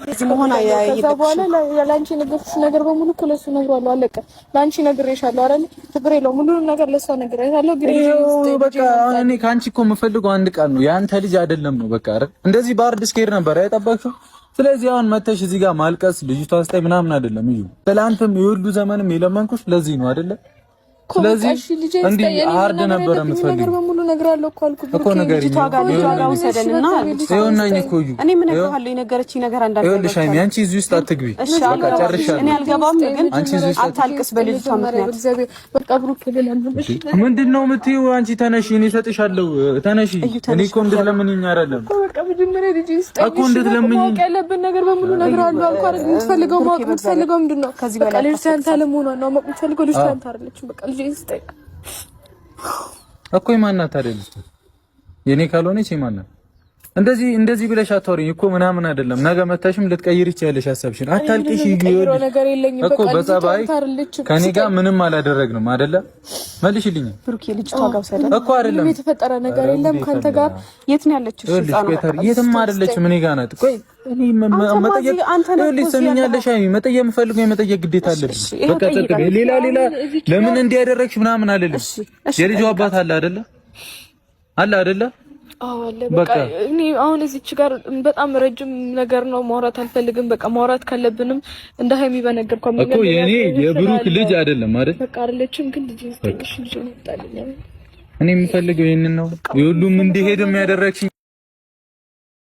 እዚህ መሆን ከዛ በኋላ ለአንቺ ነገርኩሽ ነገር በሙሉ ለሱ ነግሯለሁ። አለቀ። ለአንቺ ነግሬሻለሁ አይደል? ችግር የለውም። ሁሉንም ነገር ለሷ ነግሬሻለሁ። ግን በቃ እኔ ካንቺ እኮ የምፈልገው አንድ ቃል ነው። ያንተ ልጅ አይደለም ነው በቃ አይደል? እንደዚህ ባርድ ስኬር ነበር አይጠበቅሽው። ስለዚህ አሁን መተሽ እዚህ ጋር ማልቀስ ልጅቷ ስታይ ምናምን አይደለም። እዩ ትላንትም የሁሉ ዘመንም የለመንኩሽ ለዚህ ነው አይደለ? ስለዚህ እንዴ አርድ ነበር የምትፈልጊው ነገር በሙሉ ነግራለሁ እኮ አልኩት እኮ ነገር ይቷጋው ሰደንና ይኸውናኝ እኮ እዩ እኔ ምን እልሃለሁ የነገረችኝ ነገር አንዳንድ ይኸውልሽ አይሚ አንቺ እዚህ ውስጥ አትግቢ በቃ ጨርሻለሁ እኔ አልገባም ግን አንቺ እዚህ ውስጥ አታልቅስ በልጅቷ ምክንያት በቃ ብሩክ ለለምንሽ ምንድነው የምትይው አንቺ ተነሺ እኔ እሰጥሻለሁ ተነሺ እኔ እኮ እንድትለምኚኝ አይደለም በቃ መጀመሪያ ልጅ ይስጠኝ እኮ እንድትለምኚኝ ያለብን ነገር በሙሉ ነግራለሁ አልኩ አይደል የምትፈልገው ማወቅ የምትፈልገው ምንድነው ከዚህ በላይ ልጅ አንተ ለመሆኗ ነው ማወቅ የምትፈልገው ልጅ አንተ አይደለችም በቃ ልጅ ይስጠኝ እኮ የማናት አይደል የኔ ካልሆነች የማናት እንደዚህ ብለሽ አታወሪኝ እኮ ምናምን አይደለም ነገ መታሽም ልትቀይር ይችላልሽ ሐሳብሽን አታልቅሽ እኮ በጸባይ ከኔ ጋር ምንም አላደረግንም አይደለ መልሽልኝ ብሩክ ልጅቷ ጋር ሰደ እኮ አይደለም የተፈጠረ ነገር የለም ካንተ ጋር የት ነው ያለችው የትም አይደለችም እኔ ጋር ናት ቆይ እኔ መጠየቅ ልትሰሚኛለሽ አይ መጠየቅ የምፈልገው የመጠየቅ ግዴታ አለብኝ በቃ ተጠቅ ሌላ ለምን እንዲያደረግሽ ምናምን አይደለም የልጇ አባት አለ አይደለ አዎ አለ በቃ እኔ አሁን እዚች ጋር በጣም ረጅም ነገር ነው ማውራት አልፈልግም በቃ ማውራት ካለብንም እንደ ሃይሚ በነገርኳት እኮ የኔ የብሩክ ልጅ አይደለም አይደል በቃ አይደለችም ግን ልጅ ይስጥልሽ ልጅ ነው ታለኝ እኔ የምፈልገው ይሄንን ነው የሁሉም እንዲሄድ የሚያደርግሽኝ